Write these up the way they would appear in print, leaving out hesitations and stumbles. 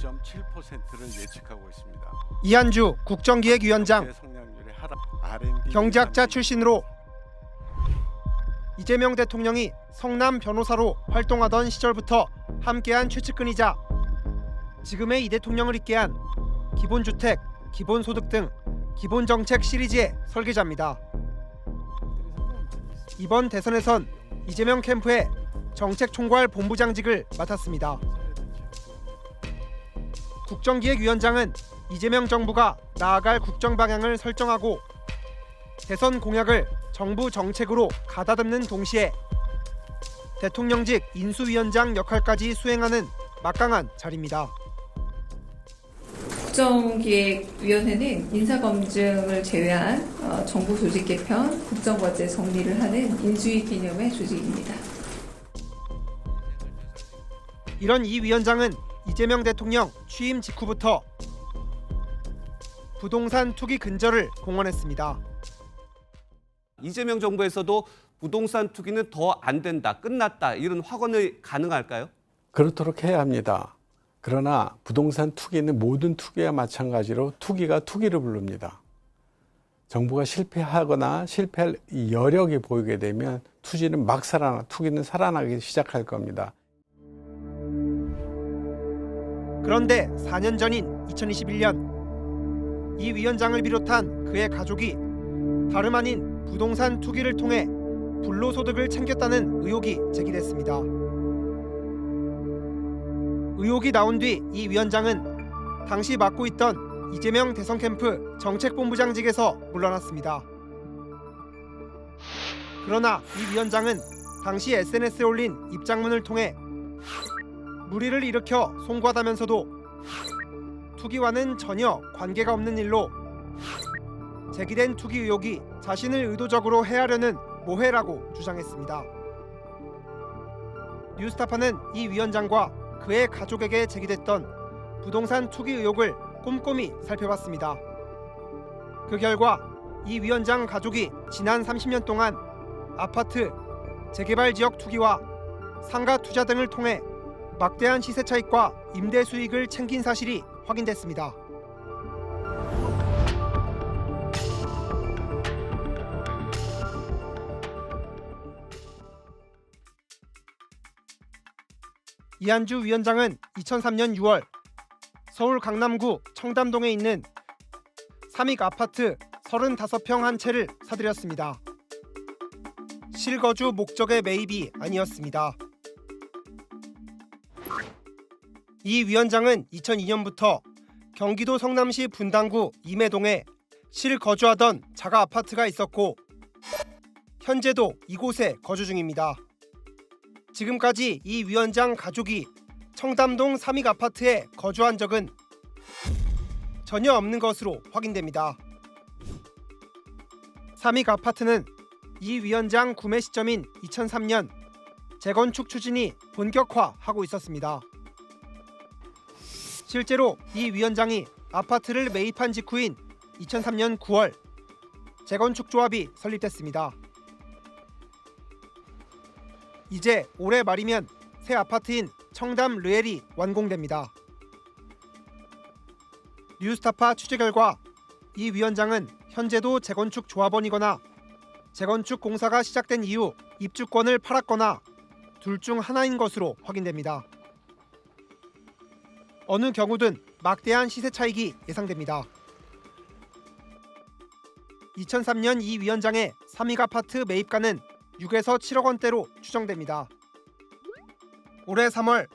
2.7%를 예측하고 있습니다. 이한주 국정기획위원장, 성장률의 하락, R&D 경제학자 출신으로 이재명 대통령이 성남 변호사로 활동하던 시절부터 함께한 최측근이자 지금의 이 대통령을 있게 한 기본주택, 기본소득 등 기본정책 시리즈의 설계자입니다. 이번 대선에선 이재명 캠프의 정책총괄 본부장직을 맡았습니다. 국정기획위원장은 이재명 정부가 나아갈 국정 방향을 설정하고 대선 공약을 정부 정책으로 가다듬는 동시에 대통령직 인수위원장 역할까지 수행하는 막강한 자리입니다. 국정기획위원회는 인사검증을 제외한 정부 조직 개편, 국정과제 정리를 하는 인수위 개념의 조직입니다. 이런 이 위원장은 이재명 대통령 취임 직후부터 부동산 투기 근절을 공언했습니다. 이재명 정부에서도 부동산 투기는 더 안 된다, 끝났다 이런 확언이 가능할까요? 그렇도록 해야 합니다. 그러나 부동산 투기는 모든 투기와 마찬가지로 투기가 투기를 부릅니다. 정부가 실패하거나 실패할 여력이 보이게 되면 투기는 살아나기 시작할 겁니다. 그런데 4년 전인 2021년 이 위원장을 비롯한 그의 가족이 다름 아닌 부동산 투기를 통해 불로소득을 챙겼다는 의혹이 제기됐습니다. 의혹이 나온 뒤 이 위원장은 당시 맡고 있던 이재명 대선 캠프 정책본부장직에서 물러났습니다. 그러나 이 위원장은 당시 SNS에 올린 입장문을 통해 물의를 일으켜 송구하다면서도 투기와는 전혀 관계가 없는 일로 제기된 투기 의혹이 자신을 의도적으로 해하려는 모해라고 주장했습니다. 뉴스타파는 이 위원장과 그의 가족에게 제기됐던 부동산 투기 의혹을 꼼꼼히 살펴봤습니다. 그 결과 이 위원장 가족이 지난 30년 동안 아파트, 재개발 지역 투기와 상가 투자 등을 통해 막대한 시세 차익과 임대 수익을 챙긴 사실이 확인됐습니다. 이한주 위원장은 2003년 6월 서울 강남구 청담동에 있는 삼익 아파트 35평 한 채를 사들였습니다. 실거주 목적의 매입이 아니었습니다. 이 위원장은 2002년부터 경기도 성남시 분당구 임해동에 실거주하던 자가 아파트가 있었고 현재도 이곳에 거주 중입니다. 지금까지 이 위원장 가족이 청담동 삼익 아파트에 거주한 적은 전혀 없는 것으로 확인됩니다. 삼익 아파트는 이 위원장 구매 시점인 2003년 재건축 추진이 본격화하고 있었습니다. 실제로 이 위원장이 아파트를 매입한 직후인 2003년 9월 재건축 조합이 설립됐습니다. 이제 올해 말이면 새 아파트인 청담 르엘이 완공됩니다. 뉴스타파 취재 결과 이 위원장은 현재도 재건축 조합원이거나 재건축 공사가 시작된 이후 입주권을 팔았거나 둘 중 하나인 것으로 확인됩니다. 어느 경우든 막대한 시세 차익이 예상됩니다. 2003년 이 위원장의 삼익 아파트 매입가는 6에서 7억 원대로 추정됩니다. 올해 3월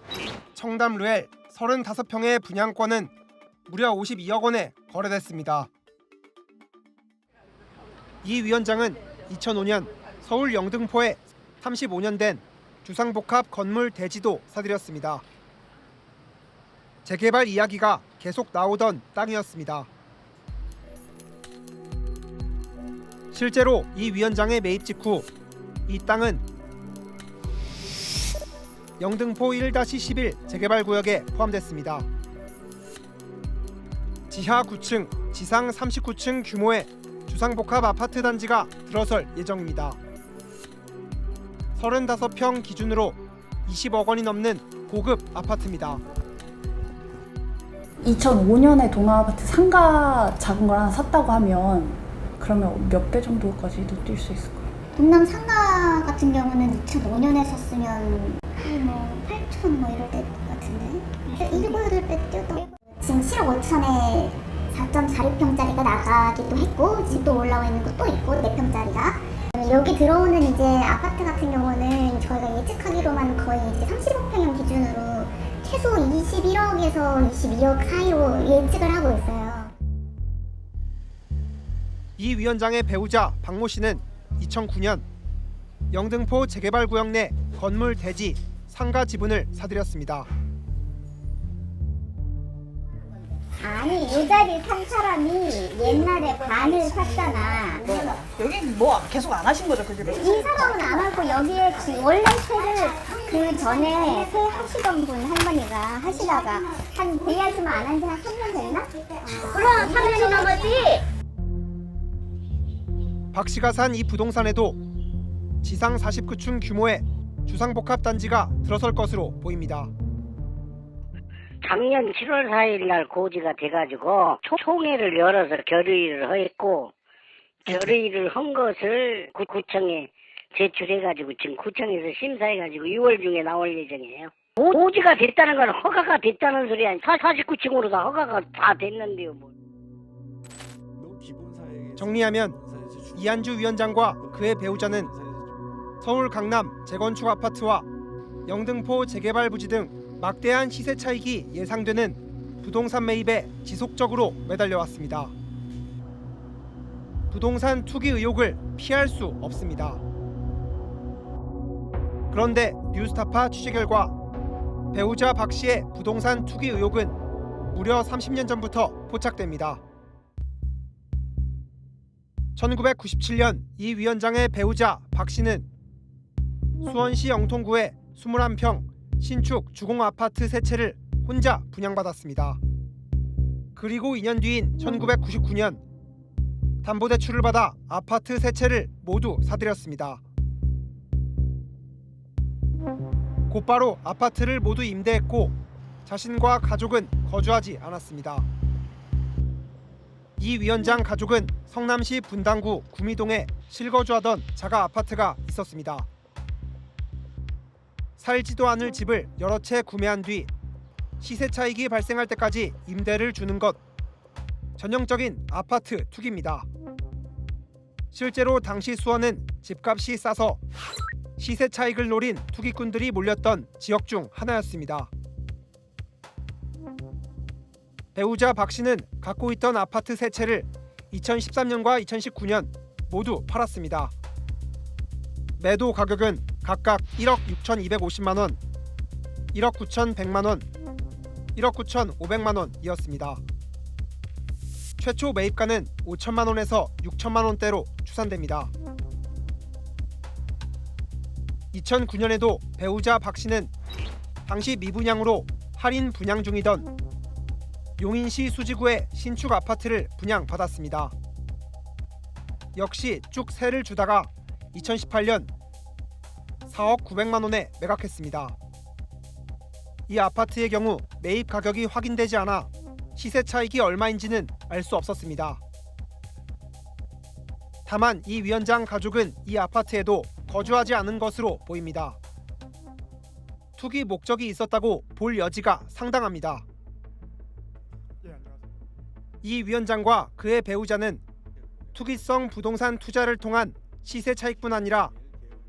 청담 르엘 35평의 분양권은 무려 52억 원에 거래됐습니다. 이 위원장은 2005년 서울 영등포에 35년 된 주상복합 건물 대지도 사들였습니다. 재개발 이야기가 계속 나오던 땅이었습니다. 실제로 이 위원장의 매입 직후 이 땅은 영등포 1-11 재개발구역에 포함됐습니다. 지하 9층, 지상 39층 규모의 주상복합 아파트 단지가 들어설 예정입니다. 35평 기준으로 20억 원이 넘는 고급 아파트입니다. 2005년에 동아아파트 상가 작은 걸 하나 샀다고 하면 그러면 몇 배 정도까지도 뛸 수 있을까요? 동남 상가 같은 경우는 2005년에 샀으면 뭐 8천 뭐 이럴 때 같은데 7, 8배 뛰었다. 지금 7억 5천에 4.46평짜리가 나가기도 했고 집도 올라와 있는 것도 있고 4평짜리가 여기 들어오는 이제 아파트 같은 경우는 저희가 예측하기로만 거의 이제 35평형 기준으로 최소 21억에서 22억 사이로 예측을 하고 있어요. 이 위원장의 배우자 박모 씨는 2009년 영등포 재개발구역 내 건물 대지 상가 지분을 사들였습니다. 아니 이 자리 산 사람이 옛날에 반을 샀잖아. 여기 뭐 계속 안 하신 거죠, 그게? 이 사람은 안 하고 여기에 원래 세를 그 전에 세 하시던 분 할머니가 하시다가 한 VR만 안 한 지 한 3년 됐나? 그럼 3년이 넘었지. 박 씨가 산 이 부동산에도 지상 49층 규모의 주상복합 단지가 들어설 것으로 보입니다. 작년 7월 4일 날 고지가 돼가지고 총회를 열어서 결의를 했고 결의를 한 것을 구청에 제출해가지고 지금 구청에서 심사해가지고 6월 중에 나올 예정이에요. 고지가 됐다는 건 허가가 됐다는 소리 아니야. 49층으로 다 허가가 다 됐는데요. 뭐. 정리하면 이한주 위원장과 그의 배우자는 서울 강남 재건축 아파트와 영등포 재개발 부지 등 막대한 시세 차익이 예상되는 부동산 매입에 지속적으로 매달려왔습니다. 부동산 투기 의혹을 피할 수 없습니다. 그런데 뉴스타파 취재 결과 배우자 박 씨의 부동산 투기 의혹은 무려 30년 전부터 포착됩니다. 1997년 이 위원장의 배우자 박 씨는 수원시 영통구의 21평 신축 주공 아파트 세 채를 혼자 분양받았습니다. 그리고 2년 뒤인 1999년 담보대출을 받아 아파트 세 채를 모두 사들였습니다. 곧바로 아파트를 모두 임대했고 자신과 가족은 거주하지 않았습니다. 이 위원장 가족은 성남시 분당구 구미동에 실거주하던 자가 아파트가 있었습니다. 살지도 않을 집을 여러 채 구매한 뒤 시세 차익이 발생할 때까지 임대를 주는 것, 전형적인 아파트 투기입니다. 실제로 당시 수원은 집값이 싸서 시세 차익을 노린 투기꾼들이 몰렸던 지역 중 하나였습니다. 배우자 박 씨는 갖고 있던 아파트 세 채를 2013년과 2019년 모두 팔았습니다. 매도 가격은 각각 1억 6,250만 원, 1억 9,100만 원, 1억 9,500만 원이었습니다. 최초 매입가는 5천만 원에서 6천만 원대로 추산됩니다. 2009년에도 배우자 박 씨는 당시 미분양으로 할인 분양 중이던 용인시 수지구의 신축 아파트를 분양받았습니다. 역시 쭉 세를 주다가 2018년 4억 900만 원에 매각했습니다. 이 아파트의 경우 매입 가격이 확인되지 않아 시세 차익이 얼마인지는 알 수 없었습니다. 다만 이 위원장 가족은 이 아파트에도 거주하지 않은 것으로 보입니다. 투기 목적이 있었다고 볼 여지가 상당합니다. 이 위원장과 그의 배우자는 투기성 부동산 투자를 통한 시세 차익뿐 아니라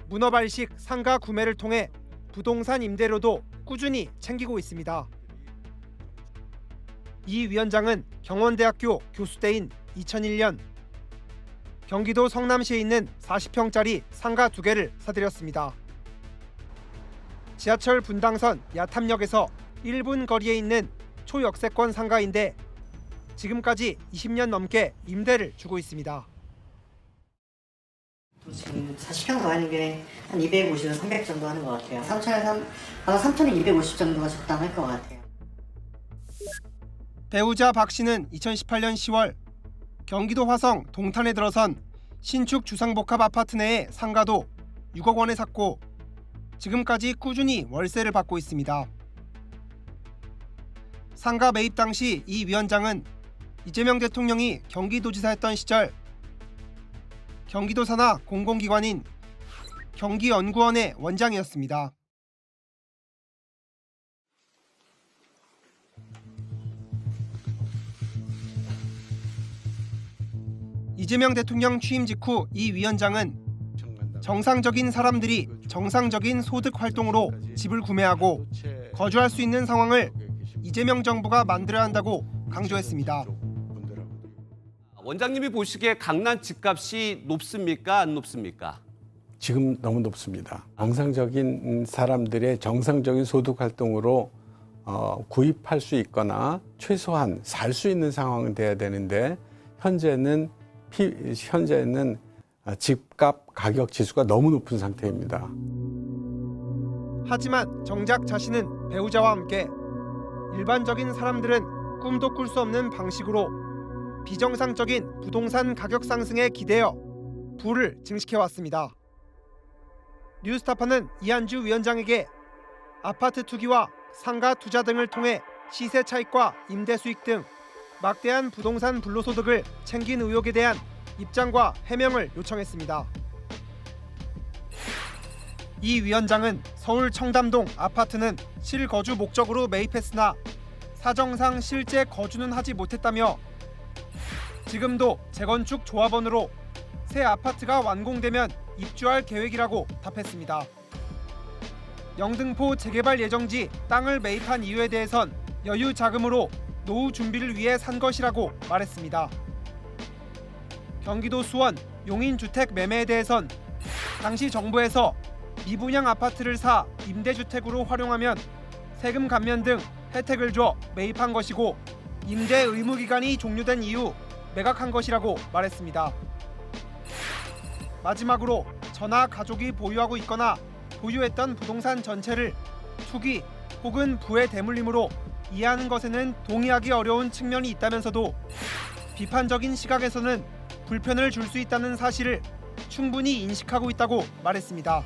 문어발식 상가 구매를 통해 부동산 임대료도 꾸준히 챙기고 있습니다. 이 위원장은 경원대학교 교수 때인 2001년 경기도 성남시에 있는 40평짜리 상가 2개를 사들였습니다. 지하철 분당선 야탐역에서 1분 거리에 있는 초역세권 상가인데 지금까지 20년 넘게 임대를 주고 있습니다. 지금 40평 더 하는 게 한 250에서 300 정도 하는 것 같아요. 3천에 아마 3,250 정도가 적당할 것 같아요. 배우자 박 씨는 2018년 10월 경기도 화성 동탄에 들어선 신축 주상복합 아파트 내의 상가도 6억 원에 샀고 지금까지 꾸준히 월세를 받고 있습니다. 상가 매입 당시 이 위원장은 이재명 대통령이 경기도지사였던 시절 경기도 산하 공공기관인 경기연구원의 원장이었습니다. 이재명 대통령 취임 직후 이 위원장은 정상적인 사람들이 정상적인 소득 활동으로 집을 구매하고 거주할 수 있는 상황을 이재명 정부가 만들어야 한다고 강조했습니다. 원장님이 보시기에 강남 집값이 높습니까? 안 높습니까? 지금 너무 높습니다. 정상적인 사람들의 정상적인 소득 활동으로 구입할 수 있거나 최소한 살 수 있는 상황은 돼야 되는데 현재는 집값 가격 지수가 너무 높은 상태입니다. 하지만 정작 자신은 배우자와 함께 일반적인 사람들은 꿈도 꿀 수 없는 방식으로 비정상적인 부동산 가격 상승에 기대어 부를 증식해왔습니다. 뉴스타파는 이한주 위원장에게 아파트 투기와 상가 투자 등을 통해 시세 차익과 임대 수익 등 막대한 부동산 불로소득을 챙긴 의혹에 대한 입장과 해명을 요청했습니다. 이 위원장은 서울 청담동 아파트는 실거주 목적으로 매입했으나 사정상 실제 거주는 하지 못했다며 지금도 재건축 조합원으로 새 아파트가 완공되면 입주할 계획이라고 답했습니다. 영등포 재개발 예정지 땅을 매입한 이유에 대해선 여유 자금으로 노후 준비를 위해 산 것이라고 말했습니다. 경기도 수원 용인주택 매매에 대해선 당시 정부에서 미분양 아파트를 사 임대주택으로 활용하면 세금 감면 등 혜택을 줘 매입한 것이고 임대 의무 기간이 종료된 이후 매각한 것이라고 말했습니다. 마지막으로 저나 가족이 보유하고 있거나 보유했던 부동산 전체를 투기 혹은 부의 대물림으로 이해하는 것에는 동의하기 어려운 측면이 있다면서도 비판적인 시각에서는 불편을 줄 수 있다는 사실을 충분히 인식하고 있다고 말했습니다.